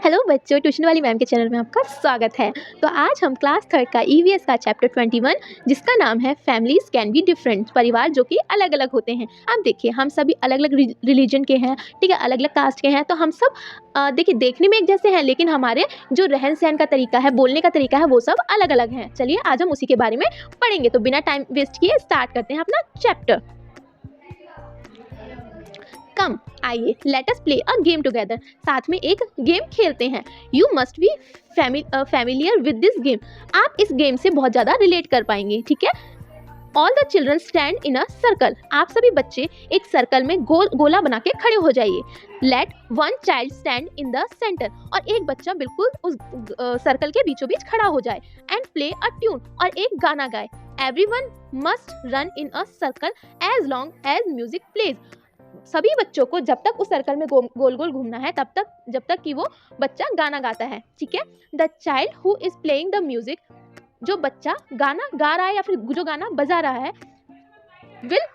Hello बच्चों, tuition वाली ma'am के चैनल में आपका स्वागत है। तो आज हम क्लास थर्ड का ईवीएस का चैप्टर 21 जिसका नाम है फैमिलीज कैन बी डिफरेंट, परिवार जो कि अलग अलग होते हैं। अब देखिए, हम सभी अलग अलग रिलीजन के हैं, ठीक है, अलग अलग कास्ट के हैं। तो हम सब देखिए देखने में एक जैसे हैं, लेकिन हमारे जो रहन सहन का तरीका है, बोलने का तरीका है, वो सब अलग अलग हैं। चलिए आज हम उसी के बारे में पढ़ेंगे। तो बिना टाइम वेस्ट किए स्टार्ट करते हैं अपना चैप्टर। कम, आइए, let us play a game together. साथ में एक गेम खेलते हैं। You must be familiar with this game. आप इस गेम से बहुत ज़्यादा रिलेट कर पाएंगे, ठीक है। All the children stand in a circle. आप सभी बच्चे एक सर्कल में गोला बना के खड़े हो जाइए। Let one child stand in the centre. और एक बच्चा बिल्कुल उस सर्कल के बीचों बीच खड़ा हो जाए। एंड प्ले अ ट्यून, और एक गाना गाए। Everyone must run in a circle as long as music plays. सभी बच्चों को जब तक उस सर्कल में गोल गोल घूमना है, तब तक जब तक कि वो बच्चा गाना गाता है, ठीक है। The child who is playing the music, जो बच्चा गाना गा रहा है या फिर जो गाना बजा रहा है, विल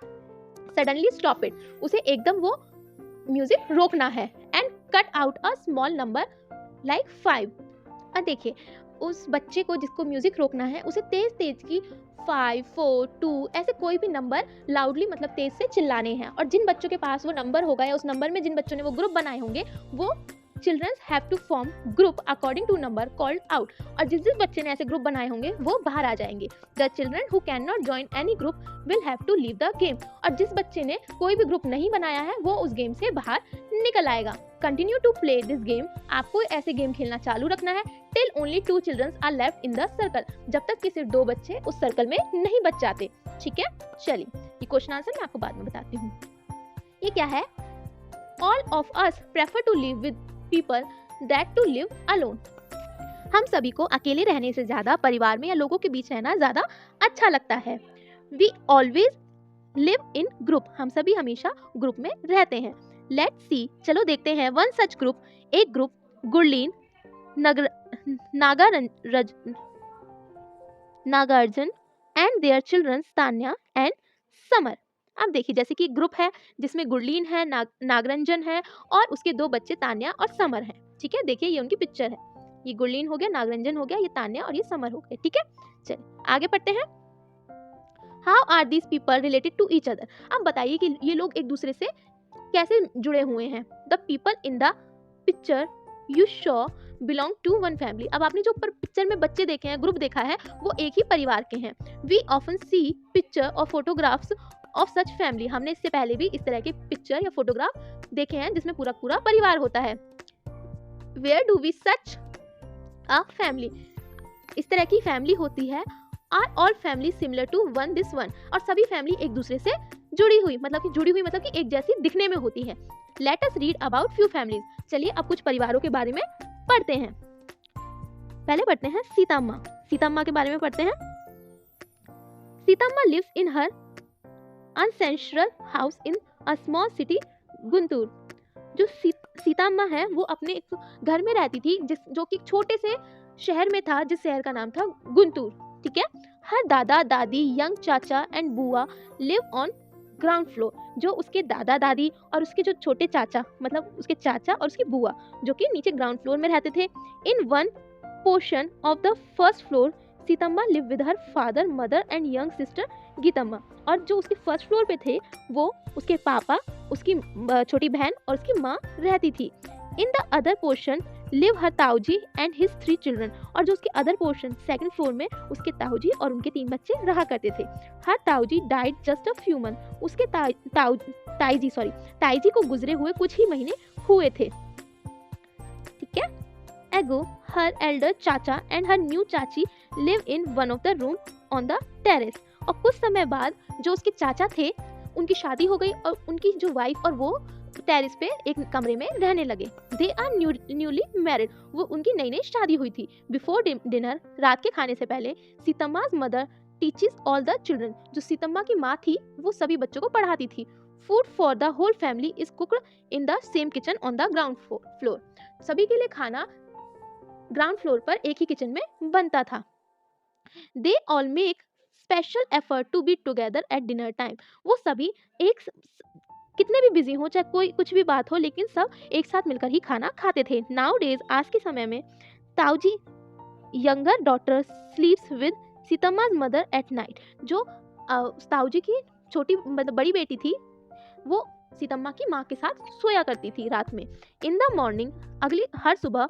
सडनली स्टॉप इट। उसे एकदम वो म्यूजिक रोकना है। And cut out a small number like 5। अब देखिए, उस बच्चे को जिसको म्यूजिक रोकना है, उसे तेज तेज की 5, 4, 2 ऐसे कोई भी नंबर लाउडली मतलब तेज से चिल्लाने हैं। और जिन बच्चों के पास वो नंबर होगा या उस नंबर में जिन बच्चों ने वो ग्रुप बनाए होंगे, वो childrens have to form group according to number called out. और जिस जिस बच्चे ने ऐसे ग्रुप बनाए होंगे वो बाहर आ जाएंगे। The children who can not join any group will have to leave the game. और जिस बच्चे ने कोई भी ग्रुप नहीं बनाया है, वो उस गेम से बाहर निकल आएगा। Continue to play this game. आपको ऐसे गेम खेलना चालू रखना है till only 2 childrens are left in the circle. जब तक कि सिर्फ 2 बच्चे उस सर्कल में नहीं बच जाते, ठीक है। चलिए, ये क्वेश्चन आंसर मैं आपको बाद में बताती हूँ। ये क्या है? All of us prefer to live with people that to live alone. हम सभी को अकेले रहने से ज्यादा परिवार में या लोगों के बीच रहना ज्यादा अच्छा लगता है। We always live in group. हम सभी हमेशा ग्रुप में रहते हैं। लेट्स सी, चलो देखते हैं। वन सच ग्रुप, एक group, Gurleen, Nagarjuna and their children Tanya and Samar. अब देखिए, जैसे कि ग्रुप है जिसमें गुरलीन है, नागरंजन है और उसके 2 बच्चे तान्या और समर हैं, ठीक है। देखिए, ये उनकी पिक्चर है। ये गुरलीन हो गया, नागरंजन हो गया, ये तान्या और ये समर हो गए, ठीक है। चलिए आगे पढ़ते हैं। How are these people related to each other. अब बताइए कि ये लोग एक दूसरे से कैसे जुड़े हुए हैं। The people in the picture you show belong to one family. अब आपने जो ऊपर पिक्चर में बच्चे देखे हैं, ग्रुप देखा है, वो एक ही परिवार के हैं। वी ऑफन सी पिक्चर और फोटोग्राफ्स ऑफ सच फैमिली। हमने इससे पहले भी इस तरह के पिक्चर या फोटोग्राफ देखे हैं जिसमें पूरा पूरा परिवार होता है। Where do we such a family. इस तरह की फैमिली होती है। Are all family similar to one this one. और सभी फैमिली एक दूसरे से जुड़ी हुई मतलब कि एक जैसी दिखने में होती है। Let us read about few families. चलिए अब कुछ परिवारों के बारे में पढ़ते हैं। पहले पढ़ते हैं सीताम्मा। सीताम्मा के बारे में पढ़ते हैं। Seethamma lives in her ancestral house in a small city Guntur. जो सीताम्मा है वो अपने एक घर में रहती थी जो कि छोटे से शहर में था, जिस शहर का नाम था गुंटूर, ठीक है। हर दादा दादी, यंग चाचा एंड बुआ लिव ऑन ग्राउंड फ्लोर। जो उसके दादा दादी और उसके जो छोटे चाचा, मतलब उसके चाचा और उसकी बुआ, जो कि नीचे ग्राउंड फ्लोर में रहते थे। In one portion of the first floor Seetamma live with her father, mother and young sister Geetamma. और जो उसके फर्स्ट फ्लोर पे थे, वो उसके पापा, उसकी छोटी बहन और उसकी माँ रहती थी। In the other portion live her Tauji and his 3 children. और जो उसके अदर पोर्शन सेकंड फ्लोर में उसके ताऊजी और उनके 3 बच्चे रहा करते थे। हर ताऊजी died just a few month. उसके ताईजी को गुजरे हुए कुछ ही महीने हुए थे, ठीक है। एगो हर एल्डर चाचा एंड हर न्यू चाची live in one of the room on the terrace. और कुछ समय बाद जो उसके चाचा थे, उनकी शादी हो गई और उनकी जो वाइफ और वो टेरेस पे एक कमरे में रहने लगे। They are newly married. वो उनकी नई नई शादी हुई थी। बिफोर डिनर, रात के खाने से पहले, Seetamma's mother teaches all the children. जो सीतम्मा की माँ थी, वो सभी बच्चों को पढ़ाती थी। Food for the whole family is cooked in the same kitchen on the ground floor. सभी के लिए खाना ग्राउंड फ्लोर पर एक ही किचन में बनता था। They all make special effort to be together at dinner time. वो सभी एक कितने भी बिजी हो, चाहे कोई कुछ भी बात हो, लेकिन सब एक साथ मिलकर ही खाना खाते थे। नाउ डेज, आज के समय में, Tauji younger daughter sleeps with Seetamma's mother at night. जो ताऊजी की छोटी मतलब बड़ी बेटी थी, वो सीतम्मा की माँ के साथ सोया करती थी रात में। इन द मॉर्निंग, अगली हर सुबह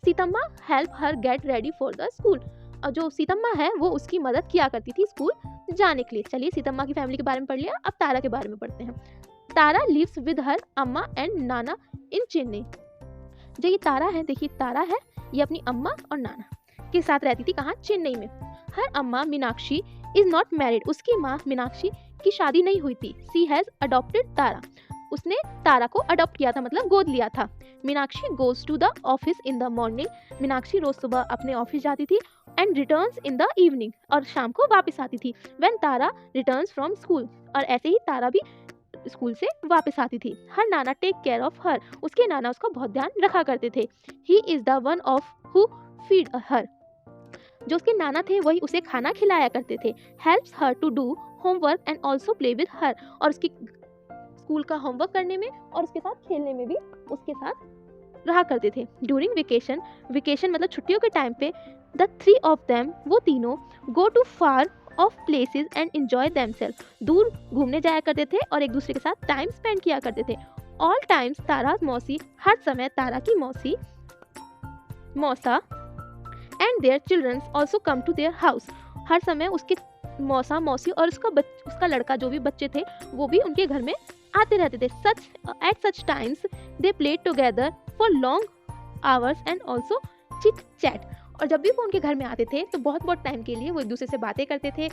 Seethamma help her get ready for the school. और जो सीतम्मा है वो उसकी मदद किया करती थी स्कूल जाने के लिए। चलिए सीतम्मा की फैमिली के बारे में पढ़ लिया, अब तारा के बारे में पढ़ते हैं। तारा लिव्स विद हर अम्मा एंड नाना इन चेन्नई। जो ये तारा है, देखिए तारा है, ये अपनी अम्मा और नाना के साथ रहती थी। कहाँ? चेन्नई में। हर अम्मा मीनाक्षी इज नॉट मैरिड। उसकी माँ मीनाक्षी की शादी नहीं हुई थी। सी हैज अडॉप्टेड तारा। उसने तारा को अडॉप्ट किया था, मतलब गोद लिया था। Meenakshi goes to the office in the morning. Meenakshi रोज सुबह अपने ऑफिस जाती थी। And returns in the evening, और शाम को वापस आती थी। When Tara returns from school, और ऐसे ही तारा भी स्कूल से वापस आती थी। हर नाना टेक केयर ऑफ हर। उसके नाना उसका बहुत ध्यान रखा करते थे। He is the one of who feed her. जो उसके नाना थे वही उसे खाना खिलाया करते थे। Helps her to do homework and also play with her. और उसकी स्कूल का होमवर्क करने में और उसके साथ खेलने में भी उसके साथ रहा करते थे। ड्यूरिंग वेकेशन, वेकेशन मतलब छुट्टियों के टाइम पे, द थ्री ऑफ देम, वो तीनों, go to far off places and enjoy themself. दूर घूमने जाया करते थे और एक दूसरे के साथ टाइम स्पेंड किया करते थे। ऑल टाइम्स तारा's मौसी, हर समय तारा की मौसी, मौसा and their childrens also come to their house. हर समय उसके मौसा, मौसी और उसका लड़का, जो भी बच्चे थे, वो भी उनके घर में आते रहते थे। At such times they played together for long hours and also chit chat. और जब भी वो उनके घर में आते थे तो बहुत बहुत टाइम के लिए वो एक दूसरे से बातें करते थे,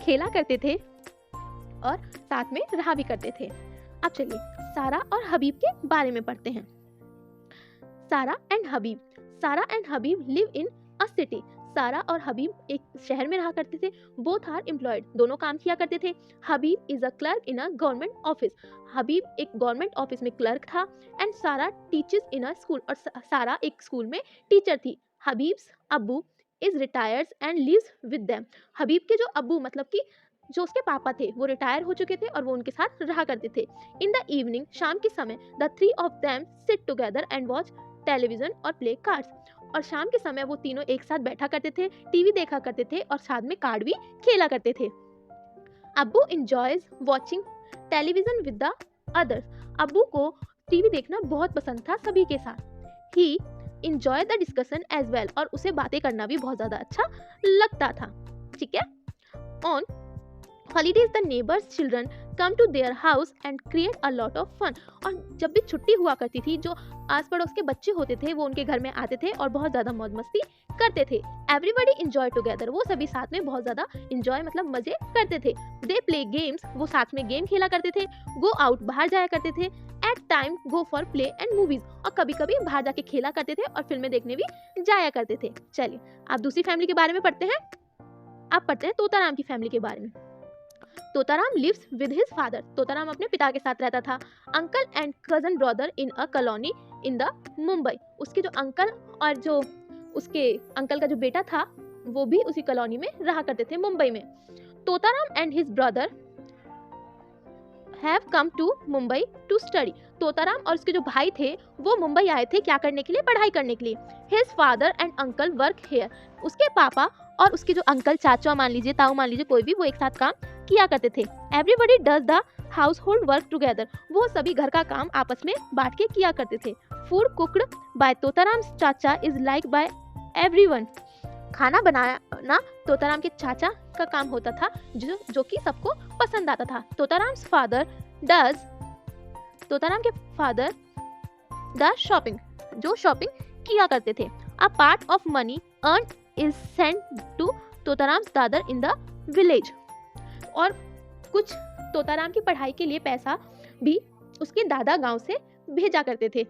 खेला करते थे और साथ में रहा भी करते थे। अब चलिए सारा और हबीब के बारे में पढ़ते हैं। सारा एंड हबीब। सारा and Habib live in a city. सारा और हबीब एक शहर में रहा करते थे। बोथ आर एम्प्लॉयड, दोनों काम किया करते थे। Habib is a clerk in a government office. Habib एक गवर्नमेंट ऑफिस में क्लर्क था। And Sara teachers in a school, और सारा एक स्कूल में टीचर थी। Habib's abbu is retires and lives with them. Habib के जो अब्बू मतलब कि जो उसके पापा थे वो रिटायर हो चुके थे और वो उनके साथ रहा करते थे। इन द इवनिंग, शाम के समय, the three of them sit together and watch television और प्ले कार्ड्स। और शाम के समय वो तीनों एक साथ बैठा करते थे, टीवी देखा करते थे और साथ में कार्ड भी खेला करते थे। अब्बू enjoys watching television with the others. अब्बू को टीवी देखना बहुत पसंद था सभी के साथ। He enjoy the discussion as well, और उसे बातें करना भी बहुत ज़्यादा अच्छा लगता था। ठीक है। On holidays the neighbors children come to their house and create a lot of fun. और जब भी छुट्टी हुआ करती थी, जो आस पड़ोस के बच्चे होते थे वो उनके घर में आते थे और बहुत ज़्यादा मौज मस्ती करते थे। एवरीबडी इंजॉय टुगेदर, वो सभी साथ में बहुत ज़्यादा इंजॉय मतलब मजे करते थे। दे प्ले गेम्स, वो साथ में गेम खेला करते थे। गो आउट, बाहर जाया करते थे। At time go for play and movies, और कभी कभी बाहर जाके खेला करते थे और फिल्में देखने भी जाया करते थे। चलिए आप दूसरी फैमिली के बारे में पढ़ते हैं। आप पढ़ते हैं तोताराम की फैमिली के बारे में। Totaram lives with his father. Totaram अपने पिता के साथ रहता था। Uncle and cousin brother in a colony in the Mumbai. उसके जो अंकल और जो उसके अंकल का जो बेटा था वो भी उसी कॉलोनी में रहा करते थे, मुंबई में। Totaram and his brother have come to Mumbai to study. Totaram और उसके जो भाई थे वो मुंबई आए थे, क्या करने के लिए? पढ़ाई करने के लिए। His father and uncle work here. उसके पापा और उसके जो अंकल, चाचा मान लीजिए, ताऊ मान लीजिए, कोई भी, वो एक साथ काम किया करते थे। Everybody does the house hold work together. वो सभी घर का काम आपस में बांट के किया करते थे। फूड कुकड बाय तोताराम चाचा इज लाइक बाय एवरीवन। खाना बनाना तोताराम के चाचा का काम होता था, जो कि सबको पसंद आता था। तोताराम्स फादर डज, तोताराम के फादर द शॉपिंग, जो शॉपिंग किया करते थे। A part of money earn is sent to Totaram's दादर इन द विलेज। और कुछ तोताराम की पढ़ाई के लिए पैसा भी उसके दादा गांव से भेजा करते थे।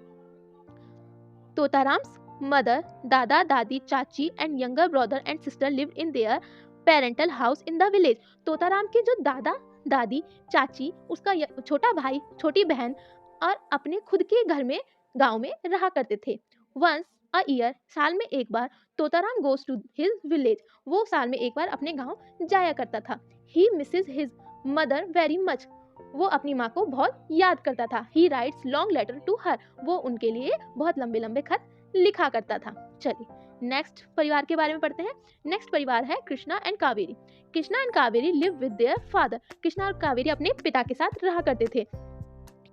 तोताराम्स मदर, दादा दादी, चाची and younger brother and sister live in their parental house in the village. Totaram के जो दादा दादी, चाची, उसका छोटा भाई, छोटी बहन और अपने खुद के घर में गांव में रहा करते थे। वंस अ ईयर, साल में एक बार, Totaram goes to his village. वो साल में एक बार अपने गांव जाया करता था। He misses his mother very much. वो अपनी माँ को बहुत याद करता था। He writes long letter to her, वो उनके लिए बहुत लंबे लंबे खत लिखा करता था। चलिए नेक्स्ट परिवार के बारे में पढ़ते हैं। नेक्स्ट परिवार है Krishna and Kaveri. Krishna and Kaveri live with their father. Krishna और कावेरी अपने पिता के साथ रहा करते थे।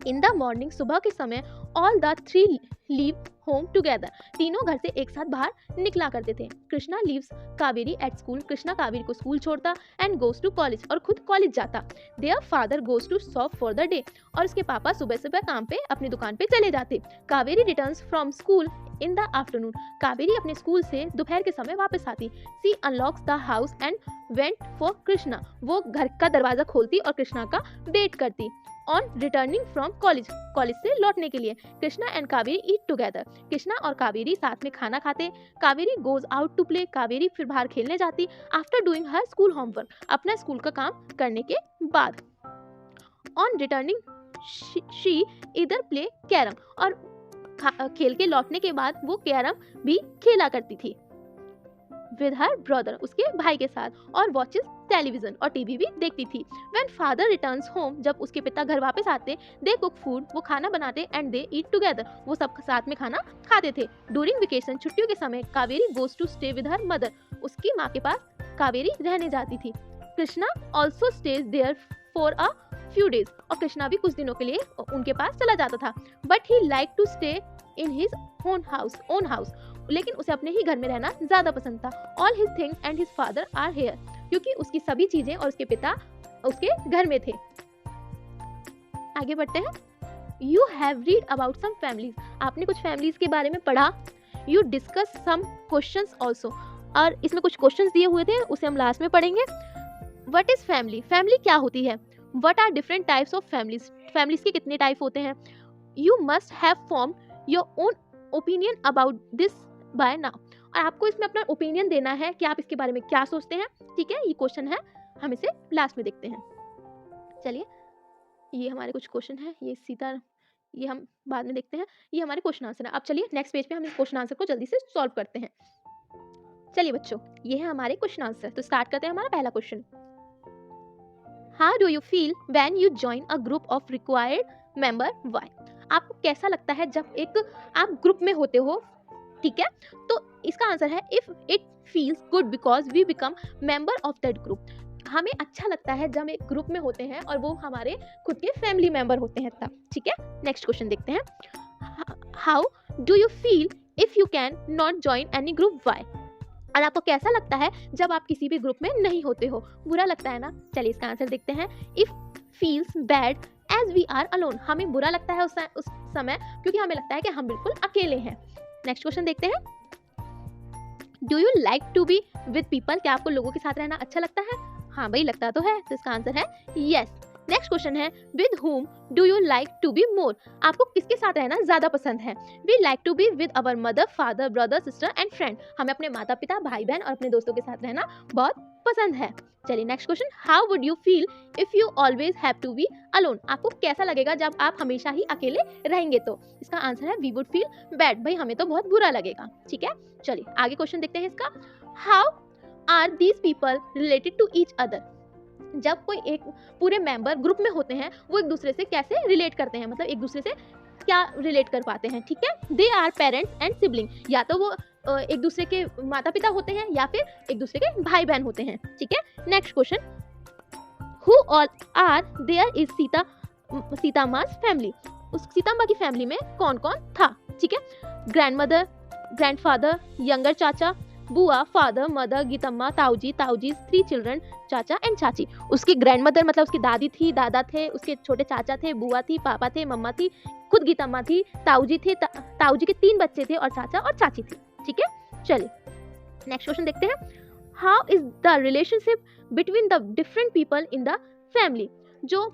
इन द मॉर्निंग, सुबह के समय, all the three leave home together, तीनों घर से एक साथ बाहर निकला करते थे। Krishna leaves Kaveri at school, Krishna Kaveri को स्कूल छोड़ता, एंड गोज टू कॉलेज, और खुद कॉलेज जाता। Their father goes to shop for the day, और उसके पापा सुबह सुबह काम पे अपनी दुकान पे चले जाते। Kaveri returns from school in the afternoon, Kaveri अपने स्कूल से दोपहर के समय वापस आती। She unlocks the house and went for Krishna, वो घर का दरवाजा खोलती और कृष्णा का वेट करती। On returning from college, college से लौटने के लिए, Krishna and Kaveri eat together, Krishna और कावेरी साथ में खाना खाते। Kaveri goes out to play, Kaveri फिर बाहर खेलने जाती। After doing her school homework, अपना स्कूल का काम करने के बाद। On returning she either play carrom, और खेल के लौटने के बाद वो कैरम भी खेला करती थी विद हर ब्रदर, उसके भाई के साथ, और वॉचेस टेलीविजन, और टीवी भी देखती थी। व्हेन फादर रिटर्न्स होम, जब उसके पिता घर वापस आते, दे कुक फूड, वो खाना बनाते, एंड दे ईट टुगेदर, वो सब साथ में खाना खाते थे। ड्यूरिंग वेकेशन, छुट्टियों के समय, Kaveri goes to stay with her mother, उसकी माँ के पास कावेरी रहने जाती थी। Krishna also stays there for a few days, और कृष्णा भी कुछ दिनों के लिए उनके पास चला जाता था। But he like to stay in his own house, लेकिन उसे अपने ही घर में रहना ज्यादा पसंद था। All his things and his father are here, क्योंकि उसकी सभी चीजें और उसके पिता उसके घर में थे। आगे बढ़ते हैं। You have read about some families, आपने कुछ फैमिलीज के बारे में पढ़ा। You discuss some questions also, और इसमें कुछ क्वेश्चंस दिए हुए थे, उसे हम लास्ट में पढ़ेंगे। व्हाट इज फैमिली, फैमिली क्या होती है। What are different types of families, families के कितने टाइप होते हैं। You must have form your own opinion about this by now, और आपको इसमें अपना ओपिनियन देना है कि आप इसके बारे में क्या सोचते हैं। ठीक है, ये क्वेश्चन है, हम इसे लास्ट में देखते हैं। चलिए, ये हमारे कुछ क्वेश्चन है, ये हम बाद में देखते हैं। ये हमारे क्वेश्चन आंसर है। अब चलिए नेक्स्ट पेज पे हम इस क्वेश्चन आंसर को जल्दी से सॉल्व करते हैं। चलिए बच्चों, ये है हमारे क्वेश्चन आंसर। तो स्टार्ट करते हैं हमारा पहला question. How do you feel when you join a group of required member, why, आपको कैसा लगता है जब एक आप ग्रुप में होते हो। ठीक है, तो इसका आंसर है if it feels good because we become member of that group, हमें अच्छा लगता है जब हम एक ग्रुप में होते हैं और वो हमारे खुद के फैमिली मेंबर होते हैं तब। ठीक है, नेक्स्ट क्वेश्चन देखते हैं। How do you feel if you can not join any group, why, और आपको कैसा लगता है जब आप किसी भी ग्रुप में नहीं होते हो, बुरा लगता है ना। चलिए इसका आंसर देखते हैं। If feels bad as we are alone, हमें बुरा लगता है उस समय क्योंकि हमें लगता है कि हम बिल्कुल अकेले हैं। नेक्स्ट क्वेश्चन देखते हैं। Do you like to be with people, क्या आपको लोगों के साथ रहना अच्छा लगता है। हाँ भाई, लगता तो है, तो इसका आंसर है यस। नेक्स्ट क्वेश्चन है with whom do you like to be more, आपको किसके साथ रहना ज्यादा पसंद है। We like to be with our mother, father, brother, sister and friend, हमें अपने माता पिता, भाई बहन और अपने दोस्तों के साथ रहना बहुत पसंद है। चलिए next question. How would you feel if you always have to be alone, आपको कैसा लगेगा जब आप हमेशा ही अकेले रहेंगे। तो इसका आंसर है वी वुड फील बैड, भाई हमें तो बहुत बुरा लगेगा। ठीक है, चलिए आगे क्वेश्चन देखते हैं इसका। How are these people related to each other, जब कोई एक पूरे मेंबर ग्रुप में होते हैं वो एक दूसरे से कैसे रिलेट करते हैं, मतलब एक दूसरे से क्या रिलेट कर पाते हैं। ठीक है, they are parents and sibling, या तो वो एक दूसरे के माता पिता होते हैं या फिर एक दूसरे के भाई बहन होते हैं। ठीक है, next question. Who all are there is Seethamma's family, उस सीता माँ की फैमिली में कौन कौन था। ठीक है, ग्रैंडमदर, ग्रैंडफादर, यंगर चाचा, बुआ, फादर, मदर, गीतम्मा, ताऊजी, ताऊजी, 3 चिल्ड्रन, चाचा एंड चाची। उसकी ग्रैंडमदर मतलब उसकी दादी थी, दादा थे, उसके छोटे चाचा थे, बुआ थी, पापा थे, मम्मा थी, खुद गीतम्मा थी, ताऊजी थे, ताऊजी के 3 बच्चे थे और चाचा और चाची थी। ठीक है, चलिए नेक्स्ट क्वेश्चन देखते हैं। How is the relationship between the different people in the family, जो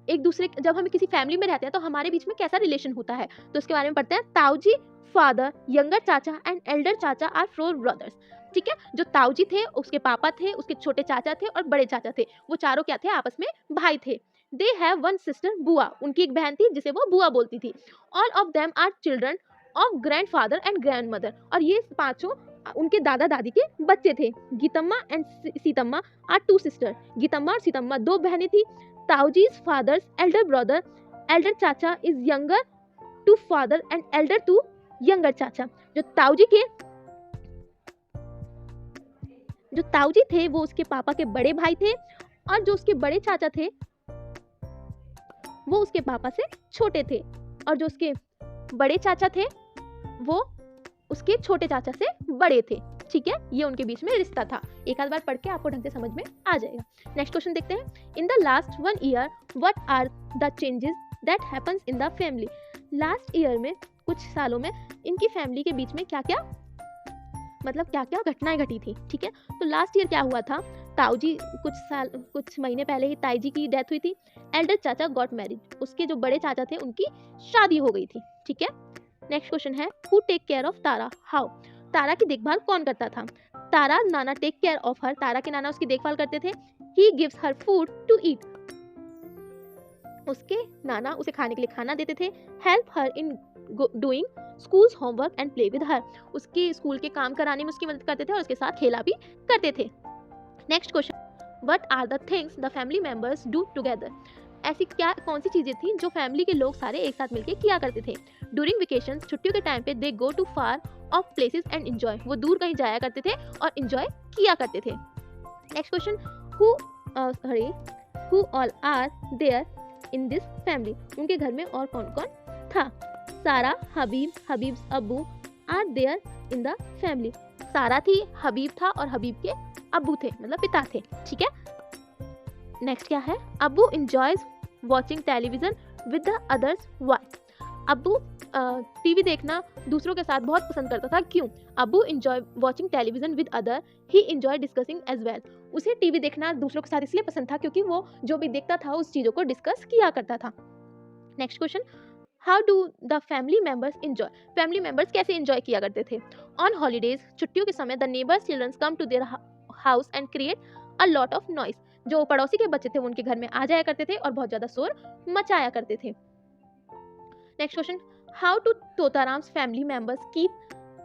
एक दूसरे, जब हम किसी फैमिली में रहते हैं तो हमारे बीच में कैसा रिलेशन होता है, तो उसके बारे में पढ़ते हैं। ताऊजी, फादर, यंगर चाचा एंड एल्डर चाचा आर 4 ब्रदर्स। ठीक है, जो ताऊजी थे उसके पापा थे, उसके छोटे चाचा थे और बड़े चाचा थे, वो चारों क्या थे, आपस में भाई थे। दे हैव 1 सिस्टर, बुआ, उनकी एक बहन थी जिसे वो बुआ बोलती थी। All of them are children of grandfather and grandmother, और ये पांचों उनके दादा दादी के बच्चे थे। Geetamma and Seetamma are two sister. Geetamma और सीतम्मा दो बहनें थी। Tauji's father's elder brother, elder chacha is younger to father and elder to younger chacha. जो ताऊजी थे वो उसके पापा के बड़े भाई थे, और जो उसके बड़े चाचा थे वो उसके पापा से छोटे थे, और जो उसके बड़े चाचा थे वो उसके छोटे चाचा से बड़े थे। ठीक है, ये उनके बीच में रिश्ता था। एक आध बार पढ़ के आपको ढंग से समझ में आ जाएगा। नेक्स्ट क्वेश्चन देखते हैं। In the last 1 year what are the changes that happens in the family. Last year में, कुछ सालों में, इनकी फैमिली के बीच में क्या क्या घटनाएं घटी थी। ठीक है, तो लास्ट ईयर क्या हुआ था, ताऊजी कुछ महीने पहले ही ताईजी की डेथ हुई थी। एल्डर चाचा गॉट मैरिड, उसके जो बड़े चाचा थे उनकी शादी हो गई थी। ठीक है, नेक्स्ट क्वेश्चन है who take care of Tara, how. Tara की देखभाल कौन करता था। Tara nana take care of her, Tara के नाना उसकी देखभाल करते थे। He gives her food to eat, उसके नाना उसे खाने के लिए खाना देते थे। Help her in doing schools homework and play with her, उसके स्कूल के काम कराने में उसकी मदद करते थे और उसके साथ खेला भी करते थे। Next question, what are the things the family members do together. ऐसी कौन सी चीजें थी जो फैमिली के लोग सारे एक साथ मिलकर किया करते थे। ड्यूरिंग वेकेशन, छुट्टियों के टाइम पे they go to far off places and enjoy, वो दूर कहीं जाया करते थे और एंजॉय किया करते थे। Next question, who all are there in this family, उनके घर में और कौन कौन था। Sara, Habib's Abbu are there in the family. Sara थी, हबीब था और हबीब के अब्बू थे, मतलब पिता थे। ठीक है, नेक्स्ट क्या है, अब्बू enjoys watching television with the others, why. अब्बू टीवी देखना दूसरों के साथ बहुत पसंद करता था, क्यों। Abbu enjoy watching television with other, he enjoy discussing as well, उसे टीवी देखना दूसरों के साथ इसलिए पसंद था क्योंकि वो जो भी देखता था उस चीज़ों को डिस्कस किया करता था। Next question, how do the family members enjoy, family members कैसे एंजॉय किया करते थे। ऑन हॉलीडेज, छुट्टियों के समय, the neighbours childrens come to their house and create a lot of noise, जो पड़ोसी के बच्चे थे वो उनके घर में आ जाया करते थे और बहुत ज्यादा शोर मचाया करते थे। Next question, how to Totaram's family members keep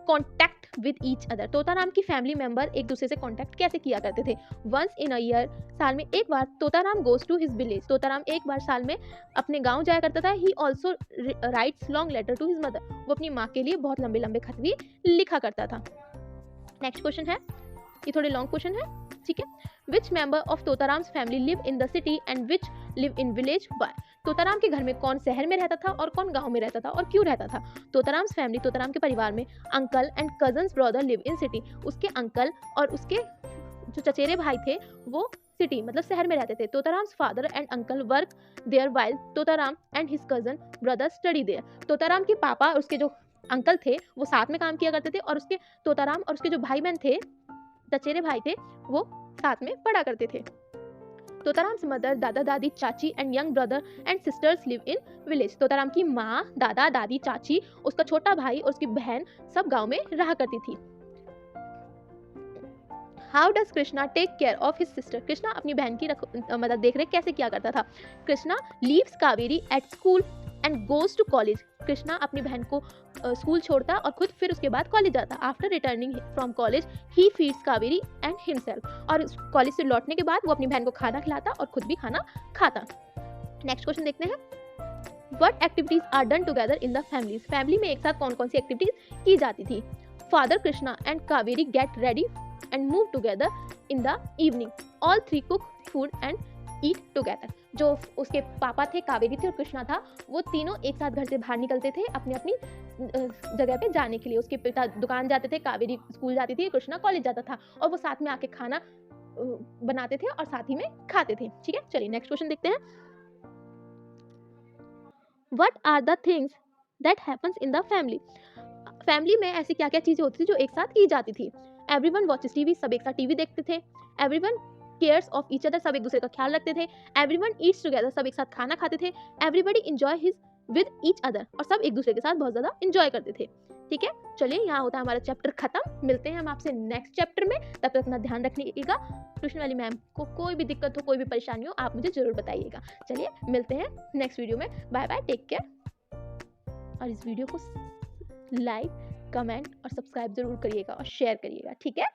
contact with each other, Totaram की फैमिली मेंबर एक दूसरे से कॉन्टैक्ट कैसे किया करते थे। वंस इन अ ईयर, साल में एक बार, Totaram goes to his village, Totaram एक बार साल में अपने गांव जाया करता था। He also writes long letter to his mother, वो अपनी माँ के लिए बहुत लंबे लंबे खत भी लिखा करता था। नेक्स्ट क्वेश्चन है, ये थोड़े लॉन्ग क्वेश्चन है। ठीक है, which member of Totaram's family live in the city and which live in village, why. Totaram के घर में कौन शहर में रहता था और कौन गांव में रहता था और क्यों रहता था। तोताराम्स फैमिली, तोताराम के परिवार में, uncle and cousins brother live in city, उसके अंकल और उसके जो चचेरे भाई थे वो सिटी मतलब शहर में रहते थे। Totaram's father and uncle work there while Totaram and his cousin brother study there, Totaram के पापा और उसके जो अंकल थे वो साथ में काम किया करते थे और उसके तोताराम और उसके जो भाई बहन थे, चचेरे भाई थे, वो साथ में पढ़ा करते थे। तोताराम्स मदर, दादा दादी, चाची and young brother and sisters live in village, Totaram की माँ, दादा दादी, चाची, उसका छोटा भाई और उसकी बहन सब गांव में रहा करती थी। How does Krishna take care of his sister, Krishna अपनी बहन की मतलब देख रेख कैसे किया करता था। Krishna leaves Kaveri at school and goes to college, Krishna अपनी बहन को स्कूल छोड़ता और खुद फिर उसके बाद कॉलेज जाता। After returning from college he feeds Kaveri and himself, और कॉलेज से लौटने के बाद वो अपनी बहन को खाना खिलाता और खुद भी खाना खाता। नेक्स्ट क्वेश्चन देखते हैं, what activities are done together in the families, family में एक साथ कौन कौन सी एक्टिविटीज की जाती थी। Father Krishna and Kaveri get ready and move together in the evening, all three cook food and eat together, जो उसके पापा थे, कावेरी थी और कृष्णा था, वो तीनों एक साथ घर से बाहर निकलते थे अपनी अपनी जगह पे जाने के लिए। उसके पिता दुकान जाते थे, कावेरी स्कूल जाती थी, कृष्णा कॉलेज जाता था और वो साथ में आके खाना बनाते थे और साथ ही में खाते थे। ठीक है, चलिए नेक्स्ट क्वेश्चन देखते हैं, what are the things that happens in the family, family में ऐसी क्या क्या चीजें होती थी जो एक साथ की जाती थी। एवरीवन वॉचेस टीवी, सब एक साथ टीवी देखते थे। Everyone cares of each other, सब एक दूसरे का ख्याल रखते थे। एवरीवन ईट्स टुगेदर, सब एक साथ खाना खाते थे। Everybody enjoy his with each other, और सब एक दूसरे के साथ बहुत ज्यादा एंजॉय करते थे। ठीक है, चलिए यहाँ होता है हमारा चैप्टर खत्म। मिलते हैं हम आपसे नेक्स्ट चैप्टर में, तब तक अपना ध्यान रखिएगा। ट्यूशन वाली मैम को कोई भी दिक्कत हो, कोई भी परेशानी हो, आप मुझे जरूर बताइएगा। चलिए मिलते हैं नेक्स्ट वीडियो में, बाय बाय, टेक केयर। और इस वीडियो को लाइक कमेंट और सब्सक्राइब ज़रूर करिएगा और शेयर करिएगा, ठीक है।